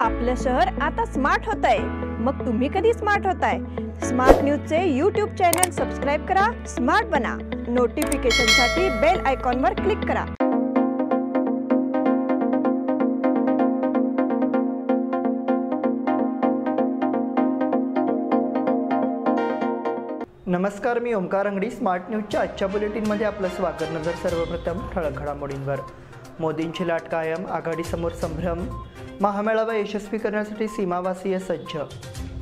आपलं शहर आता स्मार्ट होतंय। मग तुम्ही कधी स्मार्ट होताय? स्मार्ट न्यूजचे YouTube चॅनल सबस्क्राइब करा, स्मार्ट बना। नोटिफिकेशनसाठी बेल आयकॉनवर क्लिक करा। नमस्कार, मी ओमकार अंगडी। स्मार्ट न्यूजच्या आजच्या बुलेटिनमध्ये आपलं स्वागत। नजर सर्वप्रथम ठळक घडामोडींवर। मोदींची लाट कायम, आघाडीसमोर संभ्रम। महामेळावा यशस्वी करण्यासाठी सीमावासीय सज्ज।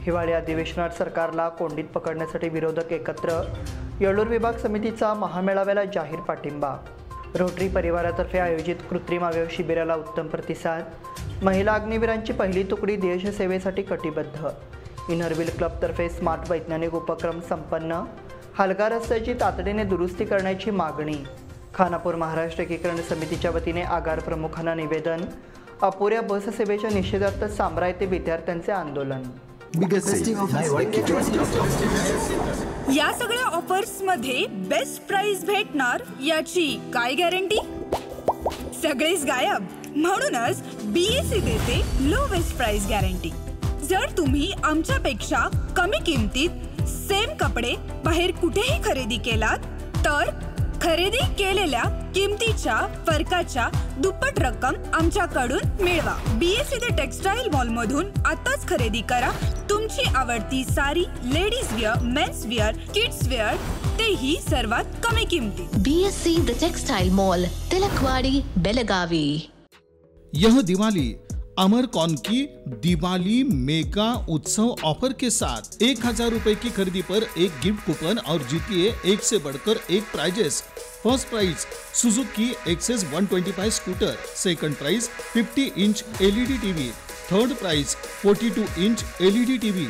हिवाळी अधिवेशनात सरकारला कोंडीत पकडण्यासाठी विरोधक एकत्र। येळूर विभाग समितीचा महामेळाव्याला जाहीर पाठिंबा। रोटरी परिवारातर्फे आयोजित कृत्रिम अवयव शिबिराला उत्तम प्रतिसाद। महिला अग्निवीरांची पहिली तुकडी देशसेवेसाठी कटिबद्ध। इनरव्हील क्लबतर्फे स्मार्ट वैज्ञानिक उपक्रम संपन्न। हलगा रस्त्याची तातडीने दुरुस्ती करण्याची मागणी। खानापूर महाराष्ट्र एकीकरण समितीच्या वतीने आगार प्रमुखांना निवेदन। अपुऱ्या बस सेवेच्या निषेधार्थ सामरा येथे विद्यार्थ्यांचे आंदोलन। या सगळ्या ऑफर्स मध्ये बेस्ट प्राइस भेटणार याची काय गॅरंटी? सगळेच गायब। म्हणूनच BSE देते लोवेस्ट प्राइस गॅरंटी। जर तुम्ही आमच्यापेक्षा कमी किमतीत सेम कपडे बाहेर कुठेही खरेदी केलात तर खरेदी केलेल्या किमतीच्या फरकाच्या दुप्पट रक्कम आमच्याकडून मिळवा। BSE द टेक्सटाईल मॉल मधून आताच खरेदी करा तुमची आवडती sari, ladies wear, men's wear, kids wear, तेही सर्वात कमी किमतीत। BSE the textile mall, Tilakwadi, Belagavi. यह दिवाली अमरकॉन की दिवाली मेगा उत्सव ऑफर के साथ 1000 रुपए की खरीदी पर एक गिफ्ट कूपन और जीतिए एक से बढ़कर एक prizes. First prize Suzuki Access 125 scooter, second prize 50 inch LED TV, third prize 42 inch LED TV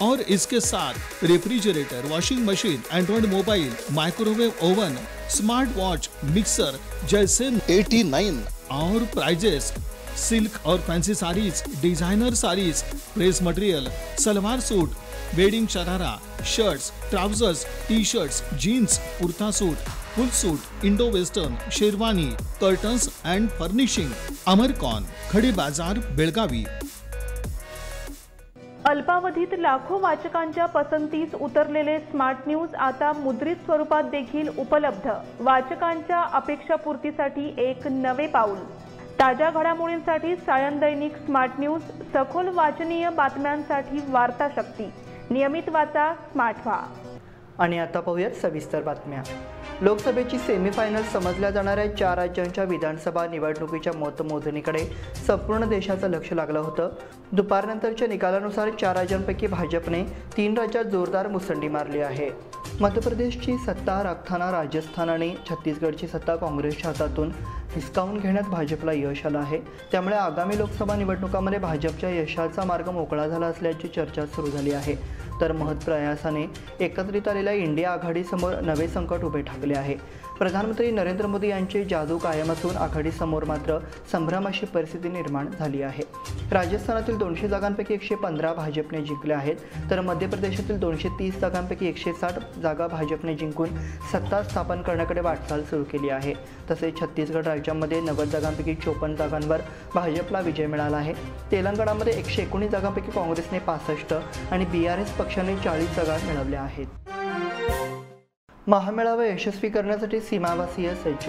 और इसके साथ refrigerator, washing machine, Android mobile, microwave oven, smart watch, mixer जैसे 89 और प्राइजेस। सिल्क और fancy saris, designer saris, dress material, salwar suit, wedding sharara, shirts, trousers, T-shirts, jeans, kurta suit, full suit, Indo western, sherwani, curtains and furnishing. Amarcon, Khade Bazaar, Belagavi. अल्पावधीत लाखो वाचकांच्या पसंतीस उतरलेले स्मार्ट न्यूज आता मुद्रित स्वरूपात देखील उपलब्ध। वाचकांच्या अपेक्षापूर्तीसाठी एक नवे पाऊल। ताज्या घडामोडींसाठी सायन दैनिक स्मार्ट न्यूज, सखोल वाचनीय बातम्यांसाठी वार्ता शक्ती। नियमित वाचा, स्मार्ट व्हा। आणि आता पाहूयात सविस्तर बातम्या। लोकसभेची सेमीफायनल समजल्या जाणाऱ्या 4 राज्यांच्या विधानसभा निवडणुकीच्या मतमोजणीकडे संपूर्ण देशाचं लक्ष लागलं होतं। दुपारनंतरच्या निकालानुसार 4 राज्यांपैकी भाजपने 3 राज्यात जोरदार मुसंडी मारली आहे। मध्य प्रदेशची सत्ता राखताना राजस्थान आणि छत्तीसगडची सत्ता काँग्रेसच्या हातातून हिसकावून घेण्यात भाजपला यश आलं आहे। त्यामुळे आगामी लोकसभा निवडणुकांमध्ये भाजपच्या यशाचा मार्ग मोकळा झाला असल्याची चर्चा सुरू झाली आहे। तर महत् प्रयासाने एकत्रित आलेल्या इंडिया आघाडीसमोर नवे संकट उभे ठाकले आहे। प्रधानमंत्री नरेंद्र मोदी यांची जादू कायम असून आघाडीसमोर मात्र संभ्रमाची परिस्थिती निर्माण झाली आहे। राजस्थानातील 200 जागांपैकी 115 भाजपने जिंकल्या आहेत, तर मध्य प्रदेशातील 230 जागांपैकी 160 जागा भाजपने जिंकून सत्ता स्थापन करण्याकडे वाटचाल सुरू केली आहे। तसेच छत्तीसगड राज्यामध्ये 90 जागांपैकी 54 जागांवर भाजपला विजय मिळाला आहे। तेलंगणामध्ये 119 जागांपैकी काँग्रेसने 65 आणि BRS पक्षाने 40 जागा मिळवल्या आहेत। महामेळावा यशस्वी करण्यासाठी सीमावासीय सज्ज।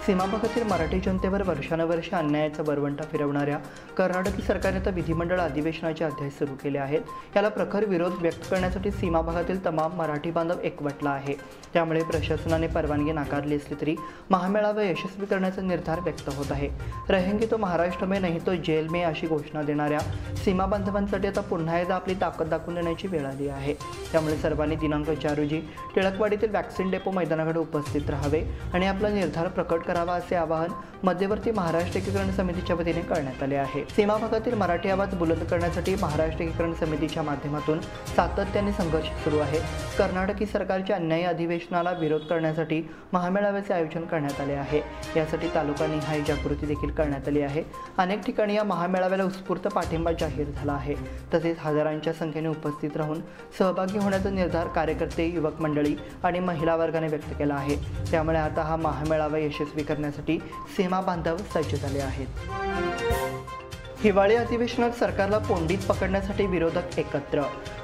सीमा भागातील मराठी जनतेवर वर्षानुवर्षे अन्यायाचा वरवंटा फिरवणाऱ्या कर्नाटकी सरकारने आता विधिमंडळ अधिवेशनाचे अध्याय सुरू केले आहेत। याला प्रखर विरोध व्यक्त करण्यासाठी सीमा भागातील तमाम मराठी बांधव एकवटला आहे। त्यामुळे प्रशासनाने परवानगी नाकारली असली तरी महामेळावा यशस्वी करण्याचा निर्धार व्यक्त होत आहे। रहेंगे तो महाराष्ट्र में, नहीं तो जेल में अशी घोषणा देणाऱ्या सीमा बांधवांसाठी आता पुन्हा एकदा आपली ताकद दाखवून देण्याची वेळ आली आहे। त्यामुळे सर्वांनी दिनांक 4 रोजी टिळकवाडीतील वॅक्सिन डेपो मैदानाकडे उपस्थित राहावे आणि आपला निर्धार प्रकट करावा असे आवाहन मध्यवर्ती महाराष्ट्र एकीकरण समितीच्या वतीने करण्यात आले आहे। सीमा भागातील मराठी आवाज बुलंद करण्यासाठी महाराष्ट्र एकीकरण समितीच्या माध्यमातून सातत्याने संघर्ष सुरू आहे। कर्नाटकी सरकारच्या अन्यायी अधिवेशनाला विरोध करण्यासाठी महामेळाव्याचे आयोजन करण्यात आले आहे। यासाठी तालुकानिहाय जागृती देखील करण्यात आली आहे। अनेक ठिकाणी या महामेळाव्याला उत्स्फूर्त पाठिंबा जाहीर झाला आहे। तसेच हजारांच्या संख्येने उपस्थित राहून सहभागी होण्याचा निर्धार कार्यकर्ते, युवक मंडळी आणि महिला वर्गाने व्यक्त केला आहे। त्यामुळे आता हा महामेळावा यशस्वी करण्यासाठी सीमा बांधव सज्ज झाले आहेत। हिवाळी अधिवेशनात सरकारला कोंडीत पकडण्यासाठी विरोधक एकत्र.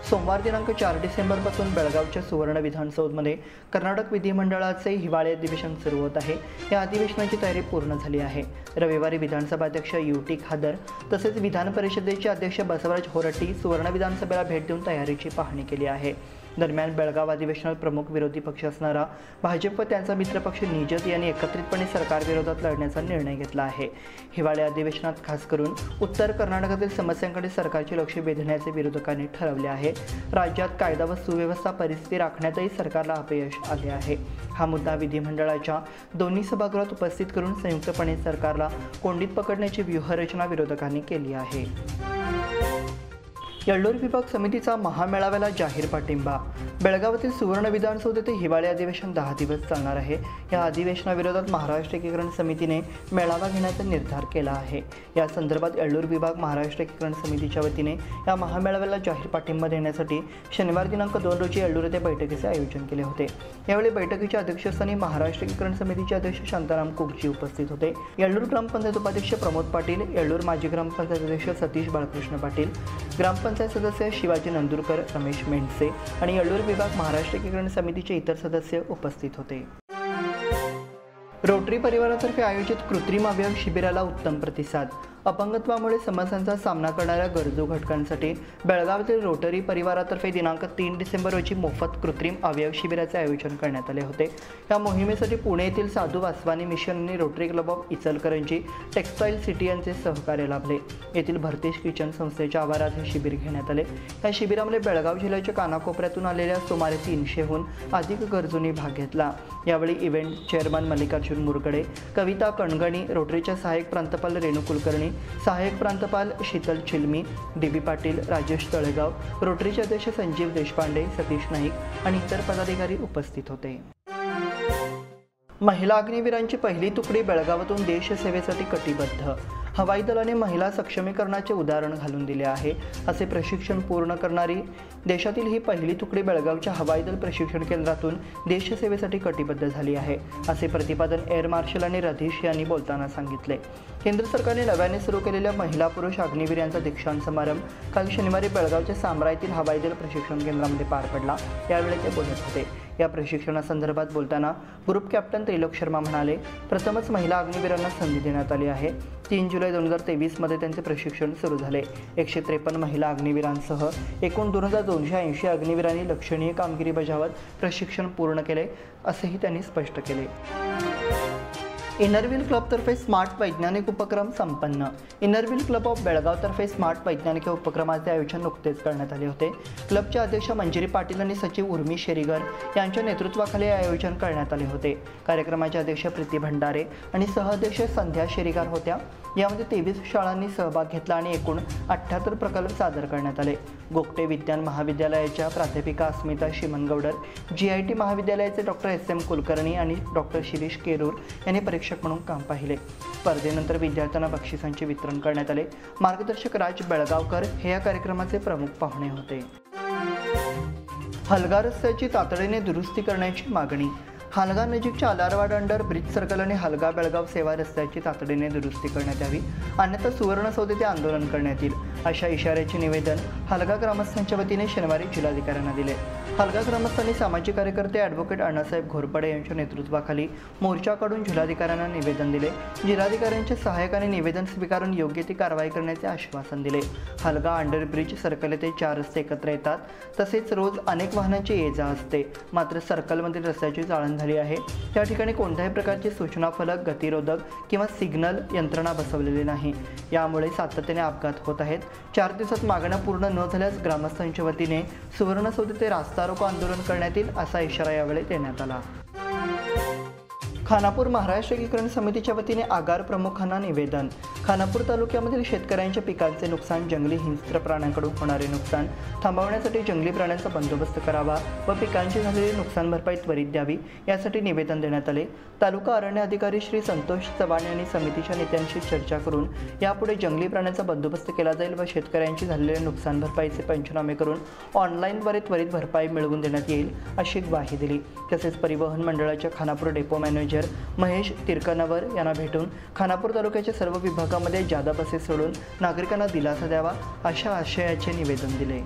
सोमवार दिनांक 4 डिसेंबरपासून बेळगावच्या सुवर्ण विधानसौधमध्ये कर्नाटक विधिमंडळाचे हिवाळी अधिवेशन सुरू होत आहे. या अधिवेशनाची तयारी पूर्ण झाली आहे. रविवारी विधानसभा अध्यक्ष युटी खादर तसेच विधान परिषदेचे अध्यक्ष बसवराज होरट्टी सुवर्ण विधानसभेला भेट देऊन तयारीची पाहणी केली आहे. दरम्यान बेळगाव अधिवेशनात प्रमुख विरोधी पक्ष असणारा भाजप व त्यांचा मित्रपक्ष निजत यांनी एकत्रितपणे सरकारविरोधात लढण्याचा निर्णय घेतला आहे. हिवाळी अधिवेशनात खास करून उत्तर कर्नाटकातील समस्यांकडे सरकारचे लक्ष वेधण्याचे विरोधकांनी ठरवले आहे. राज्यात कायदा व सुव्यवस्था परिस्थिती राखण्यातही सरकारला अपयश आले आहे. हा मुद्दा विधिमंडळाच्या दोन्ही सभागृहात उपस्थित करून संयुक्तपणे सरकारला कोंडीत पकडण्याची व्यूहरचना विरोधकांनी केली आहे. येळ्ळूर विभाग समितीचा महामेळाव्याला जाहीर पाठिंबा. बेळगावातील सुवर्ण विधानसौध येथे हिवाळी अधिवेशन 10 दिवस चालणार आहे. या अधिवेशनाविरोधात महाराष्ट्र एकीकरण समितीने मेळावा घेण्याचा निर्धार केला आहे. या संदर्भात येळ्ळूर विभाग महाराष्ट्र एकीकरण समितीच्या वतीने या महामेळाव्याला जाहीर पाठिंबा देण्यासाठी शनिवार दिनांक 2 रोजी येळ्ळूर येथे बैठकीचे आयोजन केले होते. यावेळी बैठकीच्या अध्यक्षस्थानी महाराष्ट्र एकीकरण समितीचे अध्यक्ष शांताराम कुकजी उपस्थित होते. येळ्ळूर ग्रामपंचायत उपाध्यक्ष प्रमोद पाटील, येळ्ळूर माजी ग्रामपंचायत अध्यक्ष सतीश बाळकृष्ण पाटील, ग्रामपंचायत सदस्य शिवाजी नंदुरकर, रमेश मेंढसे आणि येळ्ळूर विभाग महाराष्ट्र एकीकरण समितीचे इतर सदस्य उपस्थित होते. रोटरी परिवारातर्फे आयोजित कृत्रिम अवयव शिबिराला उत्तम प्रतिसाद. अपंगत्वामुळे समस्यांचा सामना करणाऱ्या गरजू घटकांसाठी बेळगावातील रोटरी परिवारातर्फे दिनांक 3 डिसेंबर रोजी मोफत कृत्रिम अवयव शिबिराचे आयोजन करण्यात आले होते. या मोहिमेसाठी पुणे येथील साधू वासवानी मिशन आणि rotary club of Ichalkaranji, textile city यांचे सहकार्य लाभले. येथील भरतेश किचन संस्थेच्या आवारात हे शिबिर घेण्यात आले. या शिबिरामध्ये बेळगाव जिल्ह्याच्या कानाकोपऱ्यातून आलेल्या सुमारे 300हून अधिक गरजूंनी भाग घेतला. यावेळी इव्हेंट चेअरमन मल्लिकार्जुन मुरगडे, कविता कणगणी, रोटरीच्या सहाय्यक प्रांतपाल रेणू कुलकर्णी, सहाय्यक प्रांतपाल शीतल चिलमी, डीबी पाटील, राजेश तळेगाव, रोटरीचे अध्यक्ष संजीव देशपांडे, सतीश नाईक आणि इतर पदाधिकारी उपस्थित होते. महिला अग्निवीरांची पहिली तुकडी बेळगावातून देशसेवेसाठी कटिबद्ध. हवाई दलाने महिला सक्षमीकरणाचे उदाहरण घालून दिले आहे. असे प्रशिक्षण पूर्ण करणारी देशातील ही पहिली तुकडी बेळगावच्या हवाई दल प्रशिक्षण केंद्रातून देशसेवेसाठी कटिबद्ध झाली आहे, असे प्रतिपादन एअर मार्शल आणि रधीश यांनी बोलताना सांगितले. केंद्र सरकारने नव्याने सुरू केलेल्या महिला पुरुष अग्निवीर यांचा दीक्षांत समारंभ काल शनिवारी बेळगावच्या सांब्रा येथील हवाई दल प्रशिक्षण केंद्रामध्ये पार पडला. यावेळी ते बोलत होते. या प्रशिक्षणासंदर्भात बोलताना ग्रुप कॅप्टन त्रिलोक शर्मा म्हणाले, प्रथमच महिला अग्निवीरांना संधी देण्यात आली आहे. 3 जुलै 2023 मध्ये त्यांचे प्रशिक्षण सुरू झाले. 153 महिला अग्निवीरांसह एकूण 2280 अग्निवीरांनी लक्षणीय कामगिरी बजावत प्रशिक्षण पूर्ण केले, असेही त्यांनी स्पष्ट केले. इनरव्हील क्लबतर्फे स्मार्ट वैज्ञानिक उपक्रम संपन्न. इनरव्हील क्लब ऑफ बेळगावतर्फे स्मार्ट वैज्ञानिक उपक्रमाचे आयोजन नुकतेच करण्यात आले होते. क्लबच्या अध्यक्ष मंजिरी पाटील आणि सचिव उर्मी शेरीगर यांच्या नेतृत्वाखाली आयोजन करण्यात आले होते. कार्यक्रमाचे अध्यक्ष प्रीती भंडारे आणि सहअध्यक्ष संध्या शेरीगर होत्या. यामध्ये 23 शाळांनी सहभाग घेतला आणि एकूण 78 प्रकल्प सादर करण्यात आले. गोगटे विज्ञान महाविद्यालयाच्या प्राध्यापिका अस्मिता शिमनगौडर, GIT महाविद्यालयाचे डॉक्टर SM कुलकर्णी आणि डॉक्टर शिरीष केरूर यांनी परीक्षक म्हणून काम पाहिले. स्पर्धेनंतर विद्यार्थ्यांना बक्षिसांचे वितरण करण्यात आले. मार्गदर्शक राज बेळगावकर हे या कार्यक्रमाचे प्रमुख पाहुणे होते. हलगा रस्त्याची तातडीने दुरुस्ती करण्याची मागणी. हलगा नजीकच्या आलारवाड अंडर ब्रिज सर्कल आणि हलगा बेळगाव सेवा रस्त्याची तातडीने दुरुस्ती करण्यात यावी, अन्यथा सुवर्णसौध येथे आंदोलन करण्यात येईल, अशा इशाऱ्याचे निवेदन हलगा ग्रामस्थांच्या वतीने शनिवारी जिल्हाधिकाऱ्यांना दिले. हलगा ग्रामस्थांनी सामाजिक कार्यकर्ते ॲडव्होकेट अण्णासाहेब घोरपडे यांच्या नेतृत्वाखाली मोर्चा काढून जिल्हाधिकाऱ्यांना निवेदन दिले. जिल्हाधिकाऱ्यांच्या सहाय्यकाने निवेदन स्वीकारून योग्य ती कारवाई करण्याचे आश्वासन दिले. हलगा अंडर ब्रिज सर्कल येथे 4 रस्ते एकत्र येतात. तसेच रोज अनेक वाहनांची ये जा असते. मात्र सर्कलमधील रस्त्याची जाळण झाली आहे. त्या ठिकाणी कोणत्याही प्रकारचे सूचना फलक, गतिरोधक किंवा सिग्नल यंत्रणा बसवलेली नाही. यामुळे सातत्याने अपघात होत आहेत. 4 दिवसात मागण्या पूर्ण न झाल्यास ग्रामस्थांच्या वतीने सुवर्णसौध ते रास्ता रोको आंदोलन करण्यात येईल, असा इशारा यावेळी देण्यात आला. खानापूर महाराष्ट्र एकीकरण समितीच्या वतीने आगार प्रमुखांना निवेदन. खानापूर तालुक्यामधील शेतकऱ्यांच्या पिकांचे नुकसान, जंगली हिंस्त्र प्राण्यांकडून होणारे नुकसान थांबवण्यासाठी जंगली प्राण्यांचा बंदोबस्त करावा व पिकांची झालेली नुकसान भरपाई त्वरित द्यावी, यासाठी निवेदन देण्यात आले. तालुका अरण्य अधिकारी श्री संतोष चव्हाण यांनी समितीच्या नेत्यांशी चर्चा करून यापुढे जंगली प्राण्यांचा बंदोबस्त केला जाईल व शेतकऱ्यांची झालेल्या नुकसान भरपाईचे पंचनामे करून ऑनलाईनद्वारे त्वरित भरपाई मिळवून देण्यात येईल, अशी ग्वाही दिली. तसेच परिवहन मंडळाच्या Khanapur depot manager manager Mahesh Tirkanwar यांना भेटून खानापूर तालुक्याच्या सर्व विभागामध्ये जादा बसेस सोडून नागरिकांना दिलासा द्यावा अशा आशयाचे निवेदन दिले।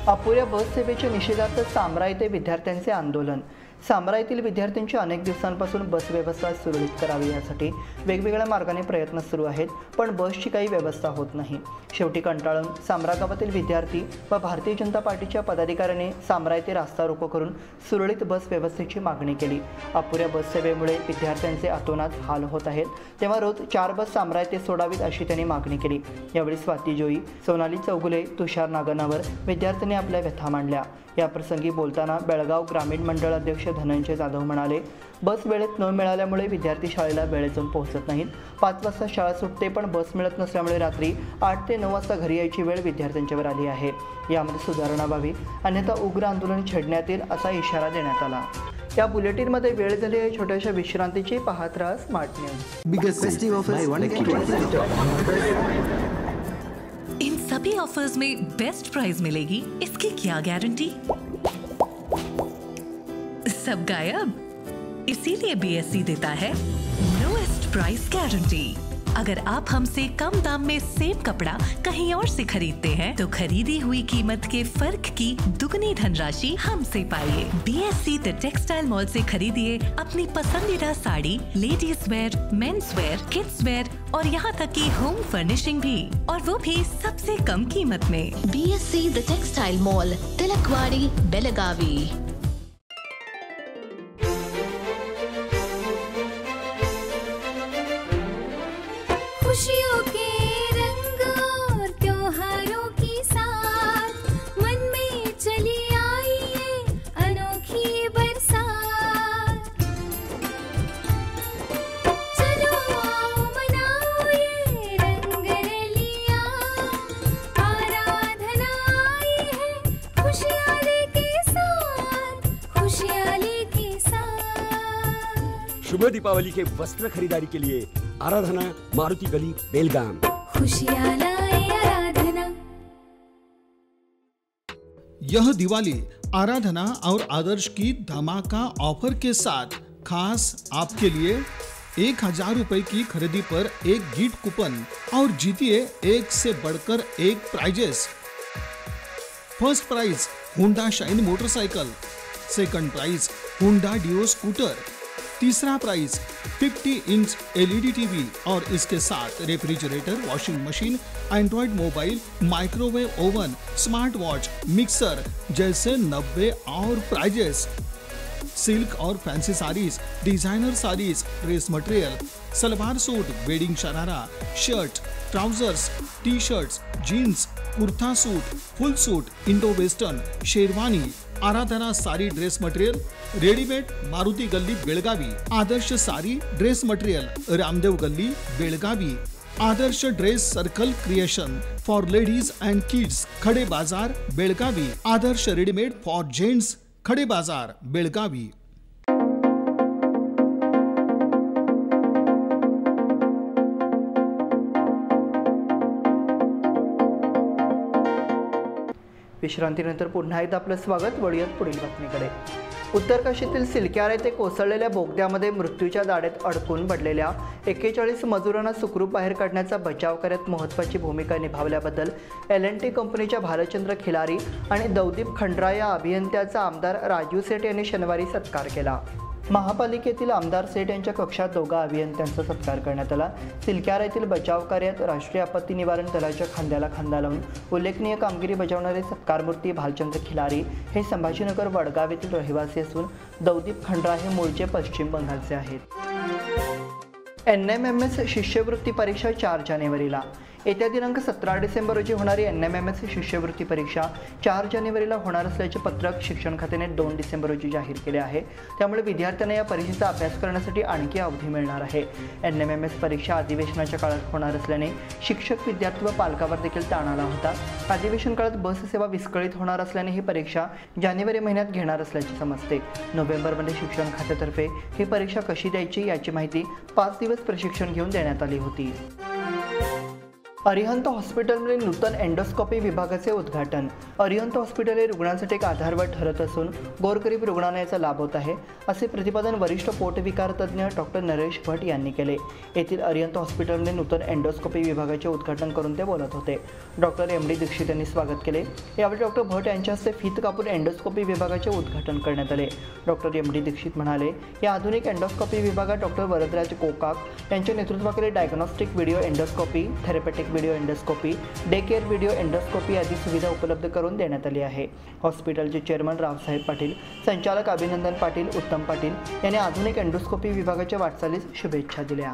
अपुऱ्या बस सेवेच्या निषेधार्थ सामरा येथे विद्यार्थ्यांचे आंदोलन। सामरा येथील विद्यार्थ्यांची अनेक दिवसांपासून बस व्यवस्था सुरळीत करावी यासाठी वेगवेगळ्या मार्गाने प्रयत्न सुरू आहेत, पण बसची काही व्यवस्था होत नाही। शेवटी कंटाळून सामरा गावातील विद्यार्थी व भारतीय जनता पार्टीच्या पदाधिकाऱ्यांनी सामरा येथे रास्ता रोको करून सुरळीत बस व्यवस्थेची मागणी केली। अपुऱ्या बस सेवेमुळे विद्यार्थ्यांचे अतोनात हाल होत आहेत, तेव्हा रोज 4 बस सामरा येथे सोडावीत अशी त्यांनी मागणी केली। यावेळी स्वाती जोई, सोनाली चौगुले, तुषार नागनावर विद्यार्थ्यांनी आपल्या व्यथा मांडल्या। याप्रसंगी बोलताना बेळगाव ग्रामीण मंडळ अध्यक्ष धनंजय जाधव म्हणाले, बस वेळेत न मिळाल्यामुळे विद्यार्थी शाळेला वेळेत जाऊन पोहोचत नाहीत। 5 वाजता शाळा सुटते, पण बस मिळत नसल्यामुळे रात्री 8 ते 9 वाजता घरी यायची वेळ विद्यार्थ्यांच्यावर आली आहे। यामध्ये सुधारणा व्हावी, अन्यथा उग्र आंदोलन छेडण्यात येईल असा इशारा देण्यात आला। या बुलेटिनमध्ये वेळ झाली आहे छोट्याशा विश्रांतीची। पाहत राहा स्मार्ट न्यूज। इन सभी ऑफर्स में बेस्ट प्राइस मिलेगी, इसकी क्या गारंटी? सब गायब, इसीलिए BSC देता है लोएस्ट प्राइस गारंटी। अगर आप हमसे कम दाम में सेम कपड़ा कहीं और से खरीदते हैं तो खरीदी हुई कीमत के फर्क की दुगनी धनराशि हमसे पाइए। BSC द टेक्सटाइल मॉल से खरीदिए अपनी पसंदीदा sari, ladies wear, men's wear, kids wear और यहाँ तक की होम फर्निशिंग भी, और वो भी सबसे कम कीमत में। BSC the textile mall, Tilakwadi, Belagavi. खुशियों के रंग और त्योहारों की साथ मन में चली आई है अनोखी बरसात। चलो आओ मनाओ ये रंग रलियां, आराधना आई है खुशियाँ लेके साथ, खुशियाँ लेके साथ। शुभ दीपावली के वस्त्र खरीदारी के लिए आराधना, मारुति गली, बेलगाम। खुशियाँ लाए आराधना। यह दिवाली आराधना और आदर्श की धमाका ऑफर के साथ खास आपके लिए 1000 रुपए की खरीदी पर एक गिफ्ट कूपन और जीतिए एक से बढ़कर एक prizes. First prize Honda Shine motorcycle, second prize Honda Dio scooter, तीसरा प्राइज 50 इंच LED टीवी और इसके साथ refrigerator, washing machine, Android mobile, microwave oven, smart watch, mixer जैसे 90 और प्राइजेस। सिल्क और fancy saris, designer saris, dress material, salwar suit, wedding sharara, shirt, trousers, T-shirts, jeans, kurta suit, full suit, Indo western, sherwani, Aradhana sari dress material, readymade, Maruti Galli Belagavi, Adarsh sari dress material, Ramdev Galli Belagavi, Adarsh dress circle creation for ladies and kids, Khade Bazaar Belagavi, Adarsh readymade for gents, Khade Bazaar Belagavi. विश्रांतीनंतर पुन्हा एकदा आपलं स्वागत। वळूयात पुढील बातमीकडे। उत्तर काशीतील सिलक्यारा येथे कोसळलेल्या बोगद्यामध्ये मृत्यूच्या दाढेत अडकून पडलेल्या 41 मजुरांना सुखरूप बाहेर काढण्याचा बचाव कार्यात महत्त्वाची भूमिका निभावल्याबद्दल L&T कंपनीच्या भालचंद्र खिलारी आणि दौदीप खंड्रा या अभियंत्याचा आमदार राजू सेठ यांनी शनिवारी सत्कार केला। महापालिकेतील आमदार सेठ यांच्या कक्षात दोघा अभियंत्यांचा सत्कार करण्यात आला। सिलक्यारा येथील बचाव कार्यात राष्ट्रीय आपत्ती निवारण दलाच्या खांद्याला खांदा लावून उल्लेखनीय कामगिरी बजावणारे सत्कारमूर्ती भालचंद्र खिलारी हे संभाजीनगर वडगाव येथील रहिवासी असून दौदीप खंड्रा हे मूळचे पश्चिम बंगालचे आहेत। NMMS शिष्यवृत्ती परीक्षा 4 जानेवारीला। येत्या दिनांक 17 डिसेंबर रोजी होणारी NMMS शिष्यवृत्ती परीक्षा 4 जानेवारीला होणार असल्याचे पत्रक शिक्षण खात्याने 2 डिसेंबर रोजी जाहीर केले आहे। त्यामुळे विद्यार्थ्यांना या परीक्षेचा अभ्यास करण्यासाठी आणखी अवधी मिळणार आहे। NMMS परीक्षा अधिवेशनाच्या काळात होणार असल्याने शिक्षक, विद्यार्थी व पालकावर देखील ताण आला होता। अधिवेशन काळात बस सेवा विस्कळीत होणार असल्याने ही परीक्षा जानेवारी महिन्यात घेणार असल्याचे समजते। नोव्हेंबरमध्ये शिक्षण खात्यातर्फे ही परीक्षा कशी द्यायची याची माहिती 5 दिवस प्रशिक्षण घेऊन देण्यात आली होती। अरिहंत हॉस्पिटलमध्ये नूतन एंडोस्कोपी विभागाचे उद्घाटन. अरिहंत हॉस्पिटल हे रुग्णांसाठी एक आधारवड ठरत असून गोरगरीब रुग्णांना याचा लाभ होत आहे, असे प्रतिपादन वरिष्ठ पोटविकार तज्ज्ञ डॉक्टर नरेश भट यांनी केले. येथील अरिहंत हॉस्पिटलमध्ये नूतन एंडोस्कोपी विभागाचे उद्घाटन करून ते बोलत होते. डॉक्टर एम डी दीक्षित यांनी स्वागत केले. यावेळी डॉक्टर भट यांच्या हस्ते फीत कापून एंडोस्कोपी विभागाचे उद्घाटन करण्यात आले. डॉक्टर एम डी दीक्षित म्हणाले, या आधुनिक एंडोस्कोपी विभागात डॉक्टर वरदराज कोकाक यांच्या नेतृत्वाखाली diagnostic video endoscopy, therapeutic video endoscopy, day care video endoscopy आदी सुविधा उपलब्ध करून देण्यात आली आहे. हॉस्पिटलचे चेअरमन रावसाहेब पाटील, संचालक अभिनंदन पाटील, उत्तम पाटील यांनी आधुनिक एंडोस्कोपी विभागाच्या वाटचालीस शुभेच्छा दिल्या.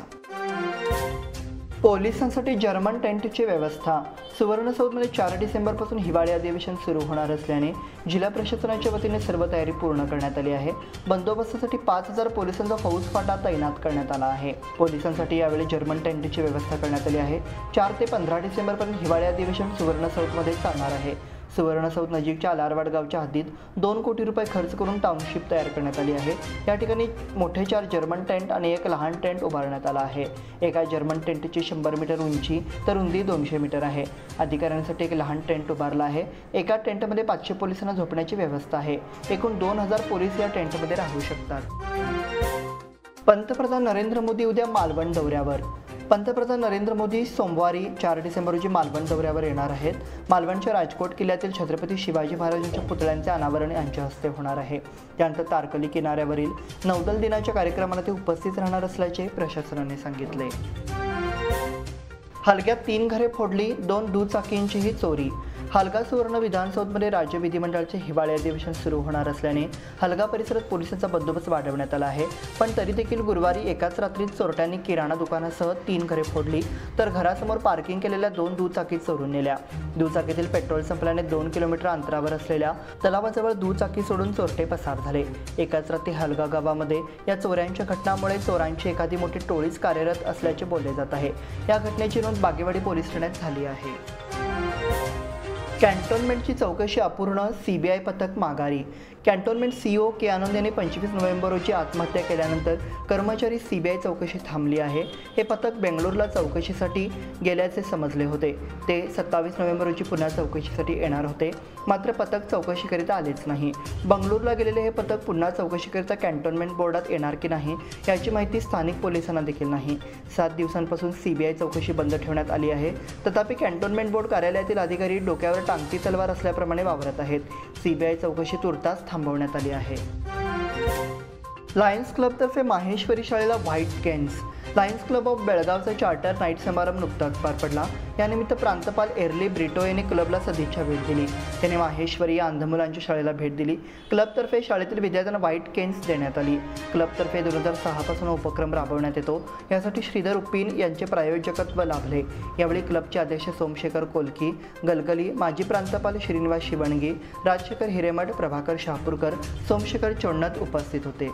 पोलिसांसाठी जर्मन टेंटची व्यवस्था. सुवर्णसौधमध्ये 4 डिसेंबरपासून हिवाळी अधिवेशन सुरू होणार असल्याने जिल्हा प्रशासनाच्या वतीने सर्व तयारी पूर्ण करण्यात आली आहे. बंदोबस्तासाठी 5000 पोलिसांचा फौजफाटा तैनात करण्यात आला आहे. पोलिसांसाठी यावेळी जर्मन टेंटची व्यवस्था करण्यात आली आहे. 4 ते 15 डिसेंबरपर्यंत हिवाळी अधिवेशन सुवर्णसौधमध्ये चालणार आहे. सुवर्णसौध नजीकच्या लारवाड गावच्या हद्दीत 2 कोटी रुपये खर्च करून टाउनशिप तयार करण्यात आली आहे. या ठिकाणी मोठे 4 जर्मन टेंट आणि एक लहान टेंट उभारण्यात आला आहे. एका जर्मन टेंटची 100 मीटर उंची तर रुंदी 200 मीटर आहे. अधिकाऱ्यांसाठी एक लहान टेंट उभारला आहे. एका टेंटमध्ये 500 पोलिसांना झोपण्याची व्यवस्था आहे. एकूण 2000 पोलीस या टेंटमध्ये राहू शकतात. पंतप्रधान नरेंद्र मोदी उद्या मालवण दौऱ्यावर. पंतप्रधान नरेंद्र मोदी सोमवारी 4 डिसेंबर रोजी मालवण दौऱ्यावर येणार आहेत. मालवणच्या राजकोट किल्ल्यातील छत्रपती शिवाजी महाराजांच्या पुतळ्यांचे अनावरण यांच्या हस्ते होणार आहे. त्यानंतर तारकली किनाऱ्यावरील नौदल दिनाच्या कार्यक्रमाला ते उपस्थित राहणार असल्याचे प्रशासनाने सांगितले. हलग्यात 3 घरे फोडली, 2 दुचाकींचीही चोरी. हलगा सुवर्ण विधानसौधमध्ये राज्य विधिमंडळाचे हिवाळी अधिवेशन सुरू होणार असल्याने हलगा परिसरात पोलिसांचा बंदोबस्त वाढवण्यात आला आहे. पण तरी देखील गुरुवारी एकाच रात्रीत चोरट्यांनी किराणा दुकानासह 3 घरे फोडली, तर घरासमोर पार्किंग केलेल्या 2 दुचाकी चोरून नेल्या. दुचाकीतील पेट्रोल संपल्याने 2 किलोमीटर अंतरावर असलेल्या तलावाजवळ दुचाकी सोडून चोरटे पसार झाले. एकाच रात्री हलगा गावामध्ये या चोऱ्यांच्या घटनांमुळे चोरांची एखादी मोठी टोळीच कार्यरत असल्याचे बोलले जात आहे. या घटनेची नोंद बागेवाडी पोलीस ठाण्यात झाली आहे. कॅन्टोन्मेंटची चौकशी अपूर्ण, सीबीआय पथक माघारी. कॅन्टोन्मेंट सीईओ के आनंद यांनी 25 नोव्हेंबर रोजी आत्महत्या केल्यानंतर कर्मचारी सीबीआय चौकशी थांबली आहे. हे पथक बेंगळूरला चौकशीसाठी गेल्याचे समजले होते. ते 27 नोव्हेंबर रोजी पुन्हा चौकशीसाठी येणार होते, मात्र पथक चौकशीकरिता आलेच नाही. बंगळूरला गेलेले हे पथक पुन्हा चौकशीकरिता कॅन्टोन्मेंट बोर्डात येणार की नाही याची माहिती स्थानिक पोलिसांना देखील नाही. 7 दिवसांपासून सीबीआय चौकशी बंद ठेवण्यात आली आहे. तथापि कॅन्टोन्मेंट बोर्ड कार्यालयातील अधिकारी डोक्यावर टांगती तलवार असल्याप्रमाणे वावरत आहेत. सीबीआय चौकशी तुर्तास थांबवण्यात आली आहे. लायन्स क्लबतर्फे माहेश्वरी शाळेला white canes. Lions club of बेळगावचा चार्टर नाईट समारंभ नुकताच पार पडला. यानिमित्त प्रांतपाल एर्ली ब्रिटो यांनी क्लबला सदिच्छा भेट दिली. त्यांनी माहेश्वरी या अंध मुलांच्या शाळेला भेट दिली. क्लबतर्फे शाळेतील विद्यार्थ्यांना व्हाईट केन्स देण्यात आली. क्लबतर्फे 2006 पासून उपक्रम राबवण्यात येतो. यासाठी श्रीधर उप्पीन यांचे प्रायोजकत्व लाभले. यावेळी क्लबचे अध्यक्ष सोमशेखर कोलकी गलगली, माजी प्रांतपाल श्रीनिवास शिवणगी, राजशेखर हिरेमठ, प्रभाकर शहापूरकर, सोमशेखर चोण्णत उपस्थित होते.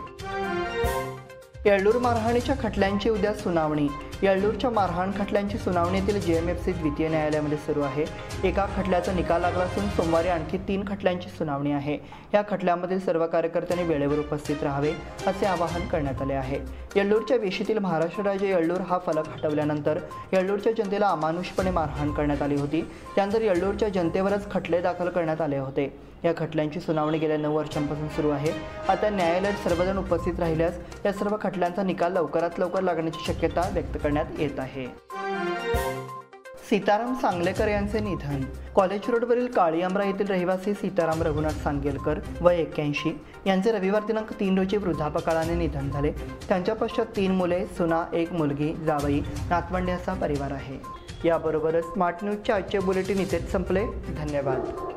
येळ्ळूर मारहाणीच्या खटल्यांची उद्या सुनावणी. येळ्ळूरच्या मारहाण खटल्यांची सुनावणी येथील जेएमएफसी द्वितीय न्यायालयामध्ये सुरू आहे. एका खटल्याचा निकाल लागला असून सोमवारी आणखी 3 खटल्यांची सुनावणी आहे. या खटल्यामधील सर्व कार्यकर्त्यांनी वेळेवर उपस्थित राहावे असे आवाहन करण्यात आले आहे. येळ्ळूरच्या वेशीतील महाराष्ट्र राज्य येळ्ळूर हा फलक हटवल्यानंतर येळ्ळूरच्या जनतेला अमानुषपणे मारहाण करण्यात आली होती. त्यानंतर येळ्ळूरच्या जनतेवरच खटले दाखल करण्यात आले होते. या खटल्यांची सुनावणी गेल्या 9 वर्षांपासून सुरू आहे. आता न्यायालयात सर्वजण उपस्थित राहिल्यास या सर्व खटल्यांचा निकाल लवकरात लवकर लागण्याची शक्यता व्यक्त करण्यात येत आहे. सीताराम सांगलेकर यांचे निधन. कॉलेज रोडवरील काळीआंब्रा येथील रहिवासी सीताराम रघुनाथ सांगेलकर वय 81 यांचे रविवार दिनांक 3 रोजी वृद्धापकाळाने निधन झाले. त्यांच्या पश्चात 3 मुले, सुना, 1 मुलगी, जावई, नातवंडे असा परिवार आहे. याबरोबरच स्मार्ट न्यूजचे आजचे बुलेटिन इथेच संपले. धन्यवाद.